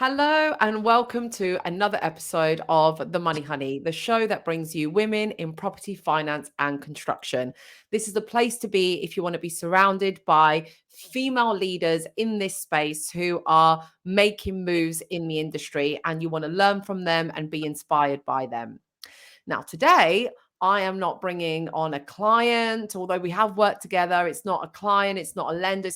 Hello and welcome to another episode of The Money Honey, the show that brings you women in property finance and construction. This is the place to be if you want to be surrounded by female leaders in this space who are making moves in the industry and you want to learn from them and be inspired by them. Now, today, I am not bringing on a client, although we have worked together. It's not a client, it's not a lender,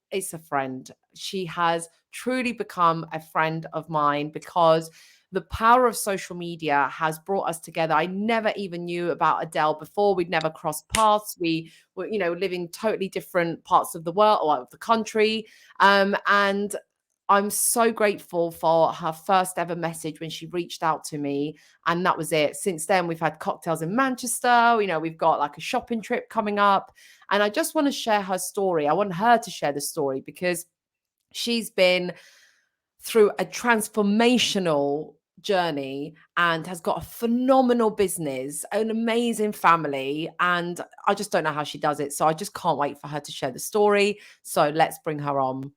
it's a friend. She has truly become a friend of mine because the power of social media has brought us together. I never even knew about Adele before. We'd never crossed paths. We were, living totally different parts of the world or of the country. And I'm so grateful for her first ever message when she reached out to me. And that was it. Since then, we've had cocktails in Manchester. We've got like a shopping trip coming up. And I just want to share her story. I want her to share the story because she's been through a transformational journey and has got a phenomenal business, an amazing family. And I just don't know how she does it. So I just can't wait for her to share the story. So let's bring her on.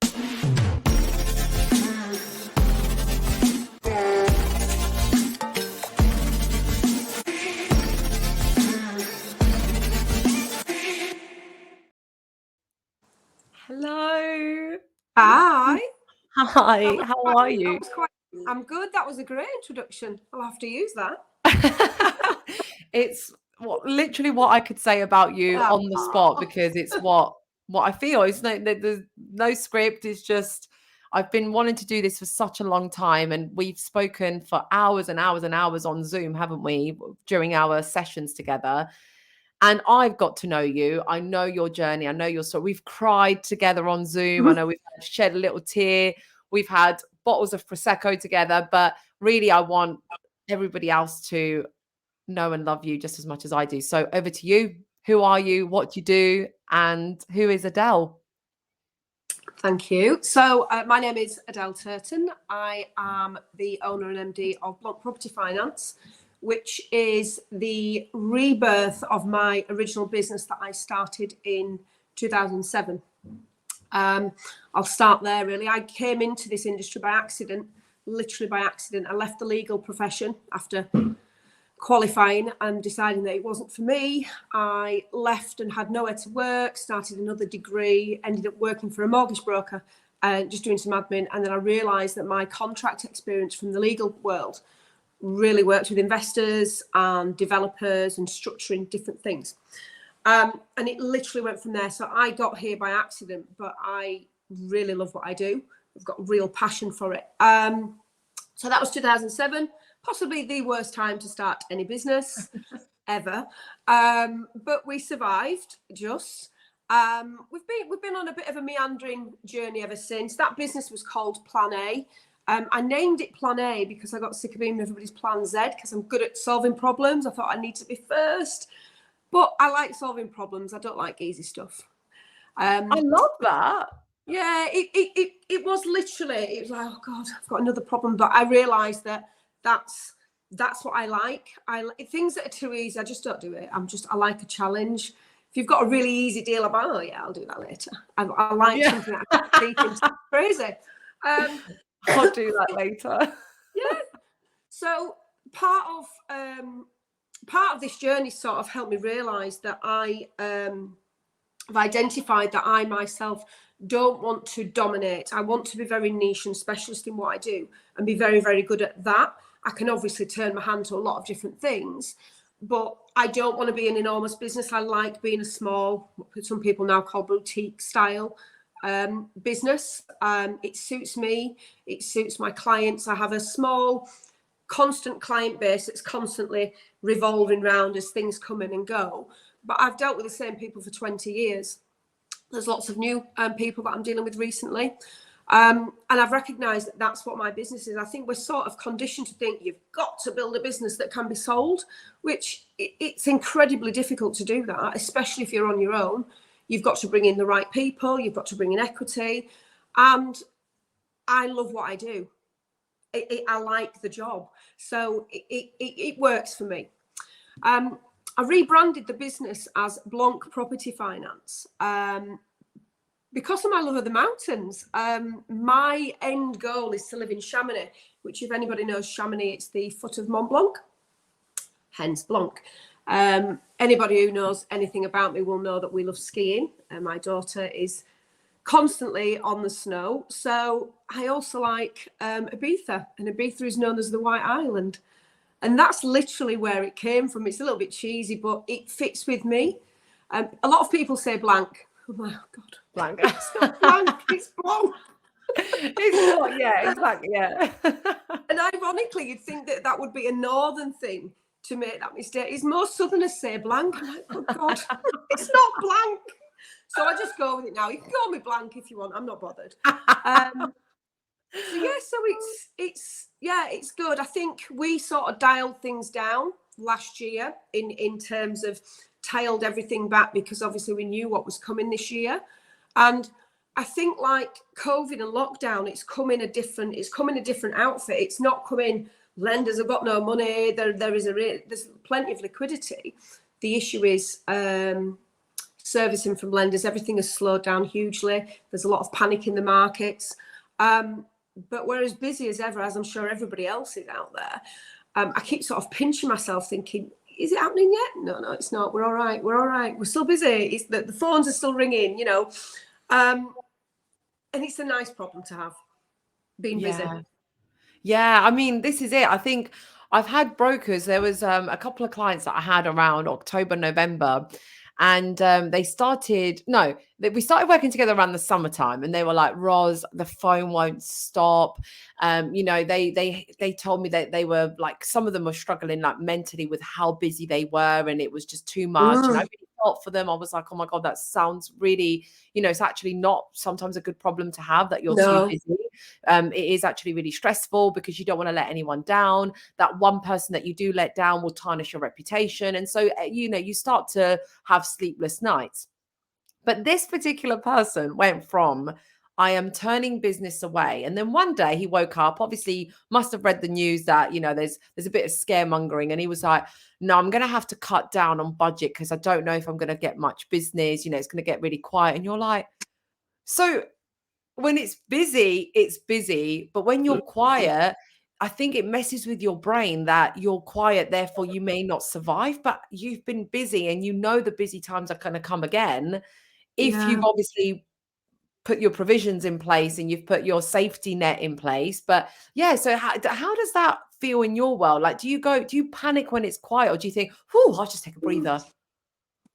Hello. Hi. Hi. How are you? I'm good. That was a great introduction. I'll have to use that. It's literally what I could say about you on the spot because it's what I feel. There's no script. It's just I've been wanting to do this for such a long time, and we've spoken for hours and hours and hours on Zoom, haven't we, during our sessions together? And I've got to know you. I know your journey. I know your story. We've cried together on Zoom. I know we've shed a little tear. We've had bottles of Prosecco together. But really, I want everybody else to know and love you just as much as I do. So over to you. Who are you? What do you do? And who is Adele? Thank you. So my name is Adele Turton. I am the owner and MD of Blanc Property Finance, which is the rebirth of my original business that I started in 2007. I'll start there, really. I came into this industry by accident, literally by accident. I left the legal profession after qualifying and deciding that it wasn't for me. I left and had nowhere to work, started another degree, ended up working for a mortgage broker and just doing some admin. And then I realised that my contract experience from the legal world really worked with investors and developers and structuring different things. And it literally went from there. So I got here by accident, but I really love what I do. I've got real passion for it. So that was 2007, possibly the worst time to start any business ever. But we survived just. We've been on a bit of a meandering journey ever since. That business was called Plan A. I named it Plan A because I got sick of being everybody's Plan Z because I'm good at solving problems. I thought I need to be first. But I like solving problems. I don't like easy stuff. I love that. Yeah, it was literally, it was like, oh God, I've got another problem. But I realised that that's what I like. Things that are too easy, I just don't do it. I like a challenge. If you've got a really easy deal, I'm like, oh yeah, I'll do that later. I like something that I can see things crazy. I'll do that later. Yeah. So part of this journey sort of helped me realise that I've identified that I myself don't want to dominate. I want to be very niche and specialist in what I do and be very, very good at that. I can obviously turn my hand to a lot of different things, but I don't want to be an enormous business. I like being a small, what some people now call boutique style business. It suits me. It suits my clients. I have a small, constant client base that's constantly revolving around as things come in and go. But I've dealt with the same people for 20 years. There's lots of new people that I'm dealing with recently. And I've recognised that that's what my business is. I think we're sort of conditioned to think you've got to build a business that can be sold, which it's incredibly difficult to do that, especially if you're on your own. You've got to bring in the right people. You've got to bring in equity. And I love what I do. I like the job. So it works for me. I rebranded the business as Blanc Property Finance. Because of my love of the mountains, my end goal is to live in Chamonix, which, if anybody knows Chamonix, it's the foot of Mont Blanc, hence Blanc. Anybody who knows anything about me will know that we love skiing, and my daughter is constantly on the snow. So I also like Ibiza, and Ibiza is known as the White Island. And that's literally where it came from. It's a little bit cheesy, but it fits with me. A lot of people say Blanc. I'm like, oh God, Blanc. It's not Blanc, it's Blanc. It's not, yeah, exactly, yeah. And ironically, you'd think that that would be a northern thing to make that mistake. Is most southerners say Blanc. I'm like, oh God, it's not Blanc. So I just go with it now. You can call me Blanc if you want. I'm not bothered. So yeah, so it's good. I think we sort of dialed things down last year in terms of tailed everything back, because obviously we knew what was coming this year. And I think like COVID and lockdown, it's come in a different outfit. It's not coming, lenders have got no money. There's plenty of liquidity. The issue is servicing from lenders. Everything has slowed down hugely. There's a lot of panic in the markets. But we're as busy as ever, as I'm sure everybody else is out there. I keep sort of pinching myself thinking, is it happening yet? No, it's not. We're all right. We're still busy. The phones are still ringing, you know. And it's a nice problem to have, being busy. Yeah, I mean, this is it. I think I've had brokers. There was a couple of clients that I had around October, November, and we started working together around the summertime, and they were like, Ros, the phone won't stop. You know, they told me that they were like, some of them were struggling like mentally with how busy they were, and it was just too much. And I really felt for them. I was like, oh my God, that sounds really, you know, it's actually not sometimes a good problem to have, that you're too busy. It is actually really stressful because you don't want to let anyone down. That one person that you do let down will tarnish your reputation. And so, you know, you start to have sleepless nights. But this particular person went from, I am turning business away. And then one day he woke up, obviously must have read the news that, you know, there's a bit of scaremongering. And he was like, no, I'm going to have to cut down on budget because I don't know if I'm going to get much business. You know, it's going to get really quiet. And you're like, so when it's busy. But when you're quiet, I think it messes with your brain that you're quiet, therefore you may not survive. But you've been busy, and you know the busy times are going to come again. If you've obviously put your provisions in place and you've put your safety net in place. But yeah, so how does that feel in your world? Like, do you panic when it's quiet, or do you think, whew, I'll just take a breather?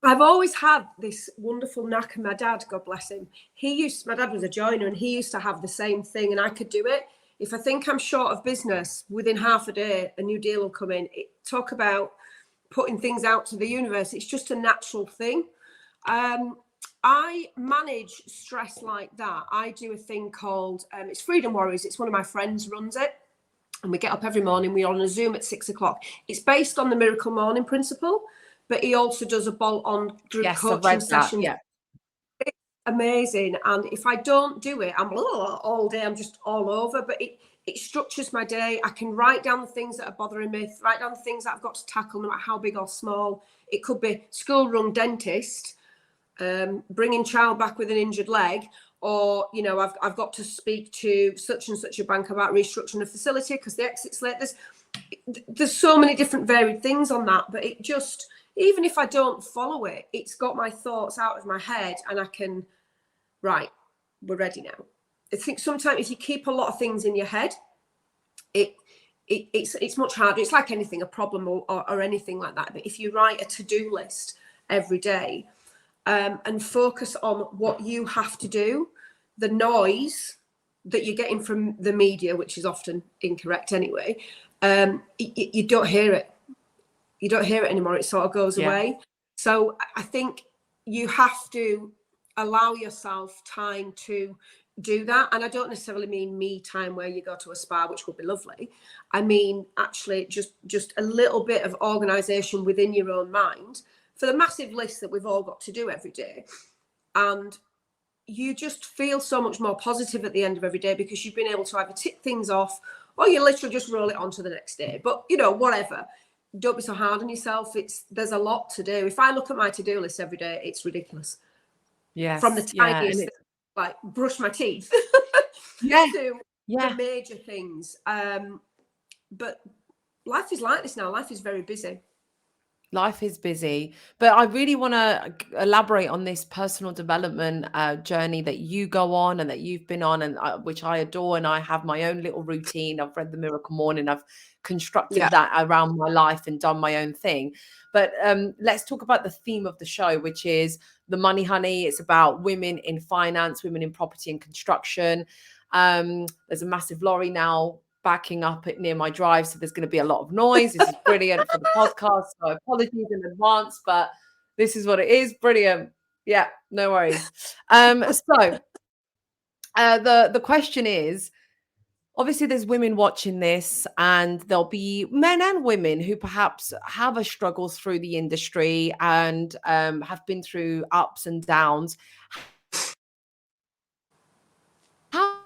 I've always had this wonderful knack, and my dad, God bless him, my dad was a joiner, and he used to have the same thing, and I could do it. If I think I'm short of business, within half a day, a new deal will come in. Talk about putting things out to the universe. It's just a natural thing. I manage stress like that. I do a thing called, it's Freedom Warriors. It's one of my friends runs it. And we get up every morning. We're on a Zoom at 6 o'clock. It's based on the Miracle Morning principle, but he also does a bolt-on group coaching session. Yeah. It's amazing. And if I don't do it, I'm all day, I'm just all over. But it structures my day. I can write down the things that are bothering me, write down the things that I've got to tackle, no matter how big or small. It could be school-run dentist, bringing child back with an injured leg, or, you know, I've got to speak to such and such a bank about restructuring a facility because the exit's late. There's so many different varied things on that, but it just, even if I don't follow it, it's got my thoughts out of my head, and I can, right, we're ready now. I think sometimes if you keep a lot of things in your head, it's much harder. It's like anything, a problem or anything like that. But if you write a to-do list every day, and focus on what you have to do, the noise that you're getting from the media, which is often incorrect anyway, you don't hear it. You don't hear it anymore. It sort of goes away. So I think you have to allow yourself time to do that. And I don't necessarily mean me time where you go to a spa, which would be lovely. I mean, actually just a little bit of organisation within your own mind for the massive list that we've all got to do every day. And you just feel so much more positive at the end of every day because you've been able to either tick things off or you literally just roll it on to the next day. But, you know, whatever. Don't be so hard on yourself. There's a lot to do. If I look at my to-do list every day, it's ridiculous. Yes. From the tiniest thing like brush my teeth Yeah. to the major things. But life is like this now. Life is very busy. Life is busy, but I really want to elaborate on this personal development journey that you go on and that you've been on, and which I adore. And I have my own little routine. I've read the Miracle Morning. I've constructed that around my life and done my own thing. But let's talk about the theme of the show, which is the Money Honey. It's about women in finance, women in property and construction. There's a massive lorry now backing up near my drive, so there's going to be a lot of noise. This is brilliant for the podcast, so apologies in advance, but this is what it is. Brilliant. Yeah, no worries. So the question is, obviously there's women watching this, and there'll be men and women who perhaps have a struggle through the industry and have been through ups and downs. How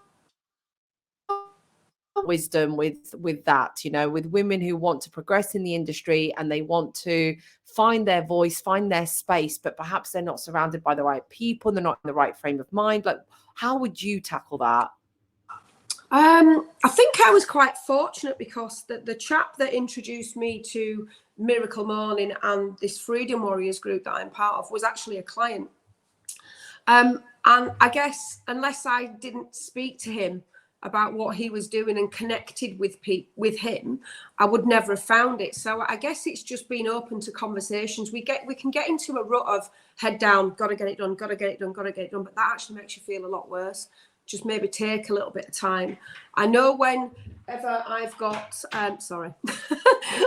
wisdom with that, with women who want to progress in the industry and they want to find their voice, find their space, but perhaps they're not surrounded by the right people, they're not in the right frame of mind. Like, how would you tackle that? I think I was quite fortunate because the chap that introduced me to Miracle Morning and this Freedom Warriors group that I'm part of was actually a client. And I guess unless I didn't speak to him about what he was doing and connected with him, I would never have found it. So I guess it's just being open to conversations. We can get into a rut of head down, got to get it done, got to get it done, got to get it done. But that actually makes you feel a lot worse. Just maybe take a little bit of time. I know whenever I've got,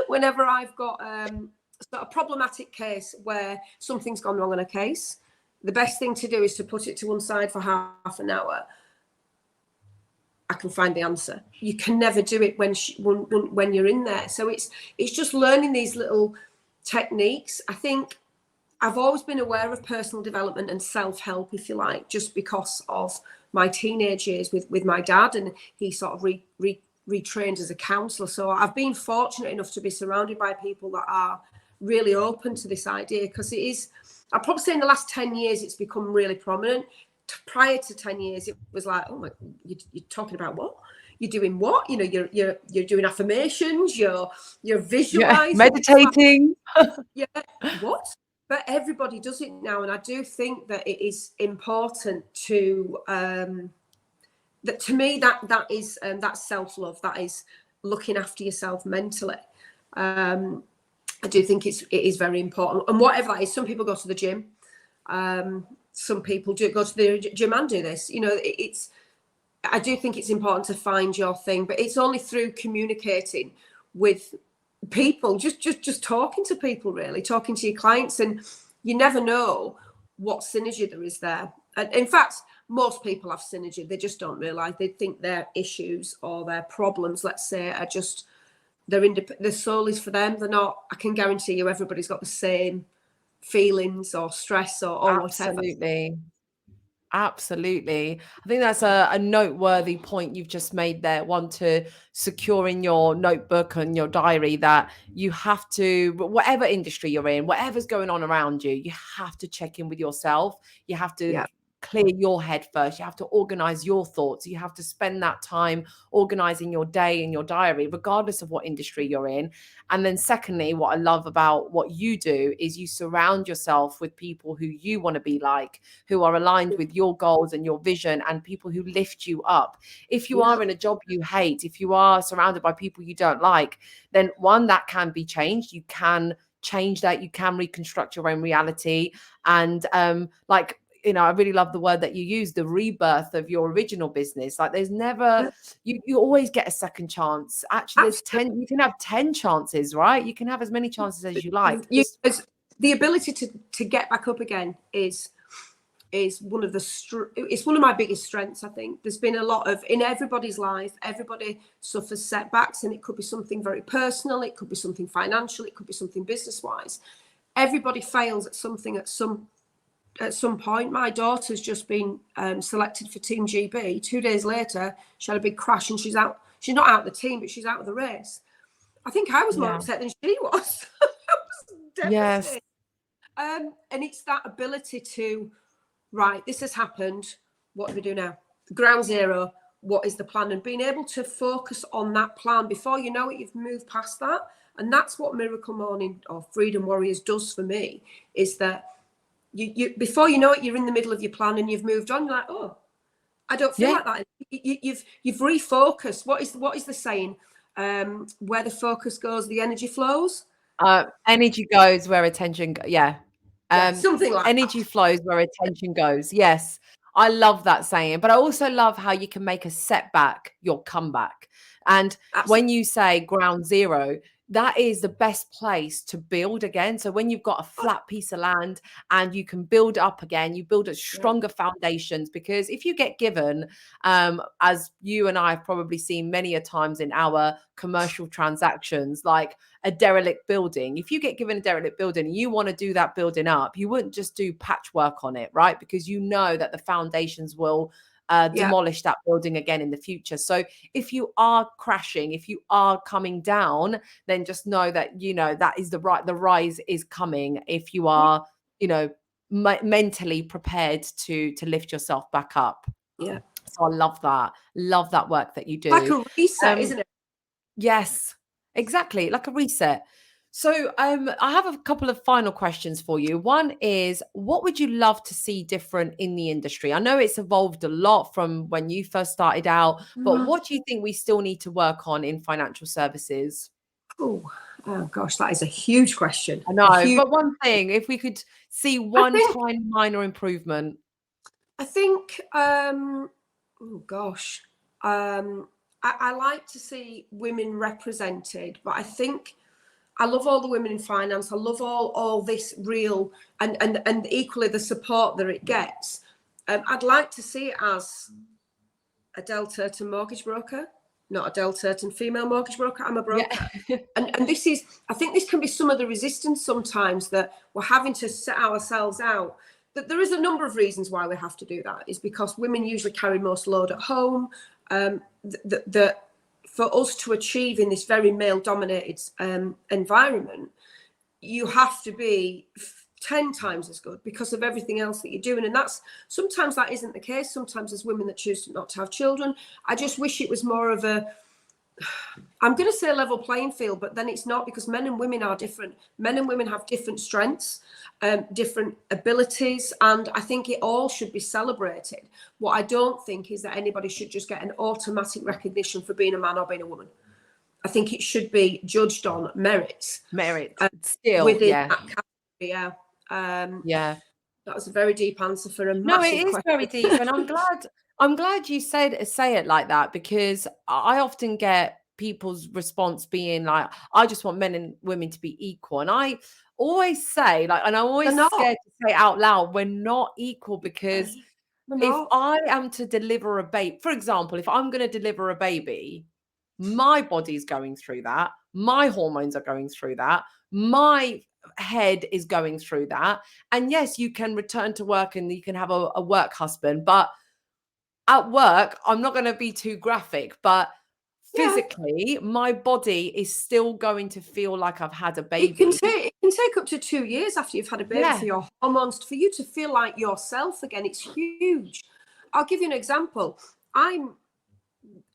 whenever I've got a problematic case where something's gone wrong on a case, the best thing to do is to put it to one side for half an hour. I can find the answer. You can never do it when you're in there. So it's just learning these little techniques. I think I've always been aware of personal development and self-help, if you like, just because of my teenage years with my dad, and he sort of retrained as a counsellor. So I've been fortunate enough to be surrounded by people that are really open to this idea, because it is, I'd probably say in the last 10 years, it's become really prominent. Prior to 10 years, it was like, oh my, you're talking about what? You're doing what? You're doing affirmations, you're visualizing, meditating. Yeah, what? But everybody does it now, and I do think that it is important to that. To me, that is that's self-love. That is looking after yourself mentally. I do think it is very important, and whatever that is. Some people go to the gym. Some people do go to the gym and do this. I do think it's important to find your thing, but it's only through communicating with people, just talking to people, really talking to your clients, and you never know what synergy there is there. And in fact, most people have synergy, they just don't realize. They think their issues or their problems, let's say, are just their soul is for them. They're not. I can guarantee you everybody's got the same feelings or stress or whatever. Absolutely. I think that's a noteworthy point you've just made there. One, to secure in your notebook and your diary that you have to, whatever industry you're in, whatever's going on around you, you have to check in with yourself. You have to clear your head first. You have to organize your thoughts. You have to spend that time organizing your day in your diary, regardless of what industry you're in. And then secondly, what I love about what you do is you surround yourself with people who you want to be like, who are aligned with your goals and your vision, and people who lift you up. If you are in a job you hate, if you are surrounded by people you don't like, then one, that can be changed. You can change that. You can reconstruct your own reality. And I really love the word that you use, the rebirth of your original business. Like, there's never, you always get a second chance. Actually, there's 10, you can have 10 chances, right? You can have as many chances as you like. The ability to get back up again is one of it's one of my biggest strengths. I think there's been a lot of, in everybody's life, everybody suffers setbacks, and it could be something very personal, it could be something financial, it could be something business wise. Everybody fails at something at some point. My daughter's just been selected for Team GB. 2 days later, she had a big crash and she's out. She's not out of the team, but she's out of the race. I think I was more upset than she was. I was devastated. Yes. And it's that ability to, right, this has happened. what do we do now? Ground zero, what is the plan? And being able to focus on that plan before you know it, you've moved past that. And that's what Miracle Morning or Freedom Warriors does for me, is that you before you know it, you're in the middle of your plan and you've moved on. You're like, oh, I don't feel like that. You've refocused. What is the saying? Where the focus goes, the energy flows. Energy goes where attention Something like energy that. flows where attention goes. Yes, I love that saying, but I also love how you can make a setback your comeback. And Absolutely. when you say ground zero, that is the best place to build again. So when you've got a flat piece of land and you can build up again, you build a stronger foundations. Because if you get given, as you and I have probably seen many a times in our commercial transactions, like a derelict building, if you get given a derelict building and you want to do that building up, you wouldn't just do patchwork on it, right? Because you know that the foundations will demolish that building again in the future. So if you are crashing, if you are coming down, then just know that, you know, that is the rise is coming if you are, you know, mentally prepared to lift yourself back up. Yeah. So I love that work that you do. Like a reset, isn't it? Yes, exactly, like a reset. So I have a couple of final questions for you. One is, what would you love to see different in the industry? I know it's evolved a lot from when you first started out, but what do you think we still need to work on in financial services? Oh gosh, that is a huge question. I know, but one thing, if we could see one tiny minor improvement. I think, oh gosh, I like to see women represented, but I think I love all the women in finance. I love all this real and equally the support that it gets. I'd like to see it as Adele Turton mortgage broker, not Adele Turton female mortgage broker. I'm a broker. Yeah. And this is, I think this can be some of the resistance sometimes that we're having to set ourselves out. That there is a number of reasons why we have to do that. Is because women usually carry most load at home. That for us to achieve in this very male-dominated environment, you have to be 10 times as good because of everything else that you're doing. And that's sometimes that isn't the case. Sometimes there's women that choose not to have children. I just wish it was more of a, I'm going to say level playing field, but then it's not, because men and women are different. Men and women have different strengths, different abilities, and I think it all should be celebrated. What I don't think is that anybody should just get an automatic recognition for being a man or being a woman. I think it should be judged on merits. Still within that category. That was a very deep answer for a massive question. Very deep, and I'm glad you say it like that, because I often get people's response being like, I just want men and women to be equal. And I always say, like, and I'm always scared to say out loud, we're not equal, because if I am to deliver a baby, for example, if I'm going to deliver a baby, my body's going through that, my hormones are going through that, my head is going through that. And yes, you can return to work and you can have a work husband, but at work, I'm not going to be too graphic, but physically, my body is still going to feel like I've had a baby. It can take up to 2 years after you've had a baby for your hormones, for you to feel like yourself again. It's huge. I'll give you an example. I'm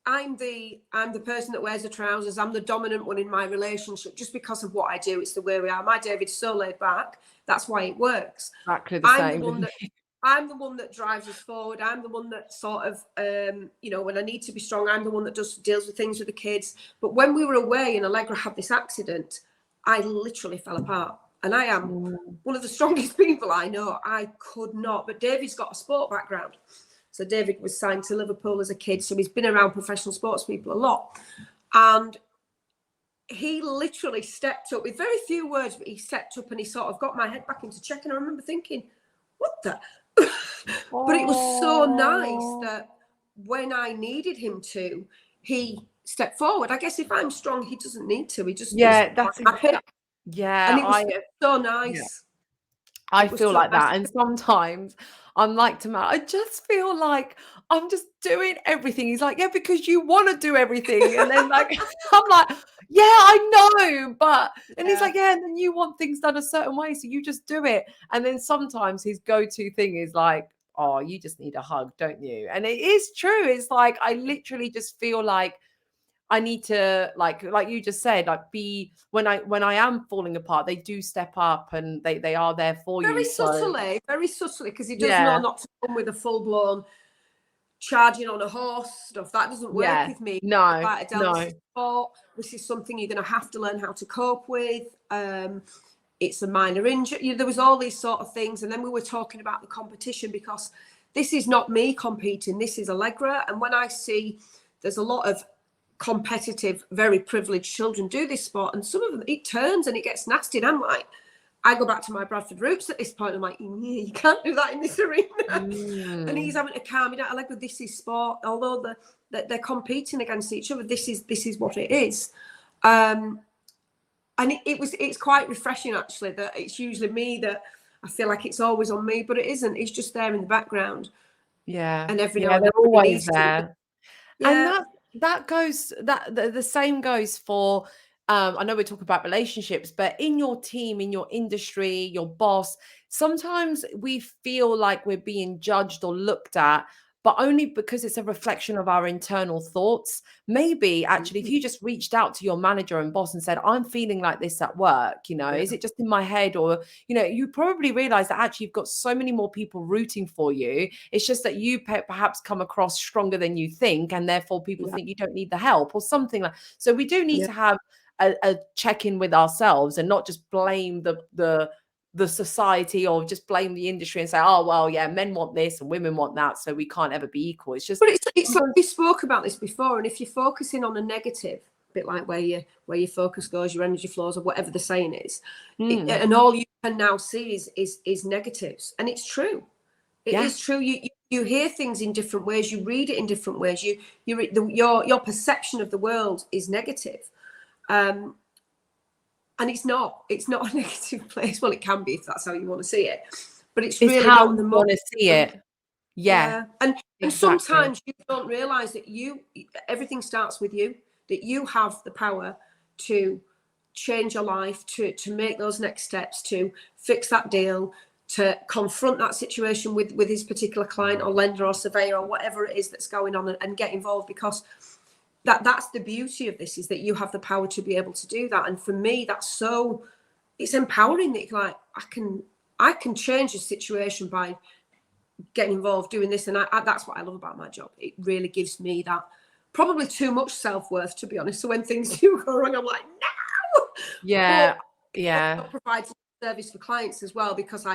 the person that wears the trousers. I'm the dominant one in my relationship just because of what I do. It's the way we are. My David's so laid back. That's why it works. Exactly the same. I'm the one that drives us forward. I'm the one that sort of, when I need to be strong, I'm the one that deals with things with the kids. But when we were away and Allegra had this accident, I literally fell apart. And I am one of the strongest people I know. I could not. But David's got a sport background. So David was signed to Liverpool as a kid. So he's been around professional sports people a lot. And he literally stepped up with very few words, but he stepped up and he sort of got my head back into check. And I remember thinking, what the? But it was so nice that when I needed him to, he stepped forward. I guess if I'm strong, he doesn't need to. He just that's happy. And it was so nice. Yeah. I feel like that. And sometimes I'm like to Matt, I just feel like I'm just doing everything. He's like, yeah, because you want to do everything. And then like, I'm like, yeah, I know. But, and he's like, yeah, and then you want things done a certain way. So you just do it. And then sometimes his go-to thing is like, oh, you just need a hug, don't you? And it is true. It's like, I literally just feel like I need to, like you just said, like, be, when I am falling apart, they do step up and they are there for you. Very subtly, because it does know Yeah. not to come with a full-blown charging on a horse stuff. That doesn't work with me. No, Like Adele, no. this is something you're going to have to learn how to cope with. It's a minor injury. There was all these sort of things. And then we were talking about the competition, because this is not me competing. This is Allegra. And when I see there's a lot of competitive, very privileged children do this sport, and some of them, it turns and it gets nasty. And I'm like, I go back to my Bradford roots at this point. I'm like, you can't do that in this arena. And he's having to calm me down. I like, this is sport. Although they're competing against each other, this is what it is. And it's quite refreshing, actually, that it's usually me that I feel like it's always on me, but it isn't. It's just there in the background. Yeah. And every now and they're then always there. Yeah. And that goes, the same goes for, I know we're talking about relationships, but in your team, in your industry, your boss, sometimes we feel like we're being judged or looked at, but only because it's a reflection of our internal thoughts. Maybe actually, if you just reached out to your manager and boss and said, I'm feeling like this at work, is it just in my head? Or, you probably realize that actually you've got so many more people rooting for you. It's just that you perhaps come across stronger than you think, and therefore people think you don't need the help or something like. So we do need to have a check-in with ourselves and not just blame the society, or just blame the industry and say, oh, well, yeah, men want this and women want that, so we can't ever be equal. It's just, but it's like we spoke about this before, and if you're focusing on a negative, a bit like where your focus goes, your energy flows, or whatever the saying is, and all you can now see is negatives. And it's true. It is true. You hear things in different ways, you read it in different ways, your perception of the world is negative. And it's not a negative place. Well, it can be if that's how you want to see it, but it's really how not in the you want to see it. Yeah. And exactly. Sometimes you don't realize that everything starts with you, that you have the power to change your life, to make those next steps, to fix that deal, to confront that situation with his particular client or lender or surveyor or whatever it is that's going on, and get involved, because that's the beauty of this, is that you have the power to be able to do that. And for me, it's empowering, that you're like, I can change the situation by getting involved, doing this. And that's what I love about my job. It really gives me that, probably too much self-worth, to be honest. So when things do go wrong, I'm like, no. Yeah. But provide service for clients as well, because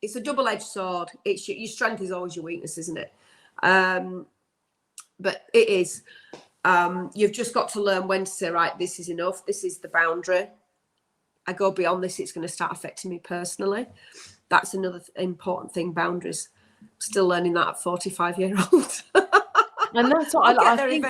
it's a double-edged sword. It's your strength is always your weakness, isn't it? But it is. You've just got to learn when to say, right, this is enough. This is the boundary. I go beyond this, it's going to start affecting me personally. That's another important thing, boundaries. Still learning that at 45-year-old. And that's what I think.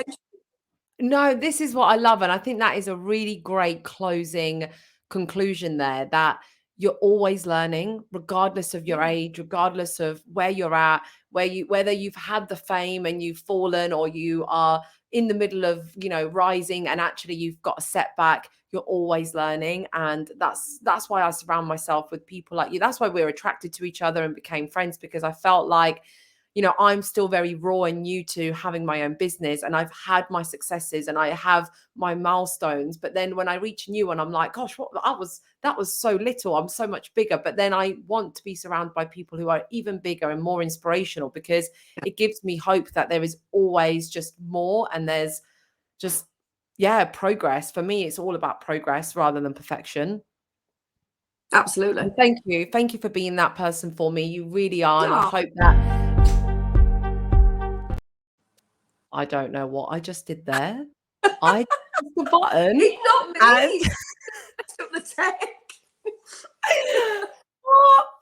No, this is what I love. And I think that is a really great closing conclusion there, that you're always learning, regardless of your age, regardless of where you're at, whether you've had the fame and you've fallen, or you are in the middle of, rising and actually you've got a setback. You're always learning. And that's why I surround myself with people like you. That's why we're attracted to each other and became friends, because I felt like, I'm still very raw and new to having my own business, and I've had my successes and I have my milestones. But then when I reach a new one, I'm like, gosh, that was so little. I'm so much bigger. But then I want to be surrounded by people who are even bigger and more inspirational, because it gives me hope that there is always just more, and there's just, progress. For me, it's all about progress rather than perfection. Absolutely. And thank you for being that person for me. You really are. And I hope that, I don't know what I just did there. I pressed the button. It's not me. It's not the tech.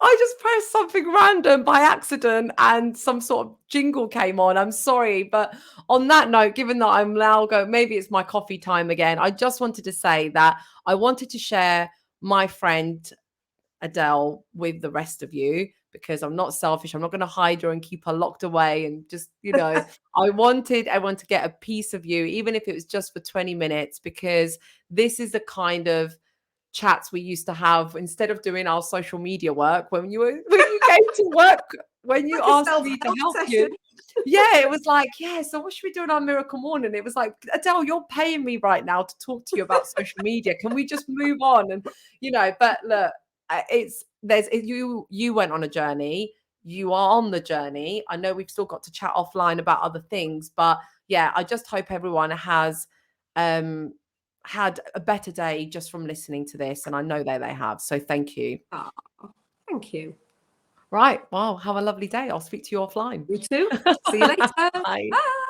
I just pressed something random by accident and some sort of jingle came on. I'm sorry. But on that note, given that I'm now maybe it's my coffee time again, I just wanted to say that I wanted to share my friend Adele with the rest of you, because I'm not selfish. I'm not going to hide her and keep her locked away. And just, I wanted everyone to get a piece of you, even if it was just for 20 minutes, because this is the kind of chats we used to have instead of doing our social media work when you came to work when you Like a asked me to self-help help session. you, yeah, it was like, yeah, so what should we do on our miracle morning? It was like, Adele, you're paying me right now to talk to you about social media. Can we just move on? And, but look, you went on a journey. You are on the journey. I know we've still got to chat offline about other things, but yeah, I just hope everyone has had a better day just from listening to this. And I know that they have. So thank you. Oh, thank you. Right. Well, have a lovely day. I'll speak to you offline. You too. See you later. Bye. Bye.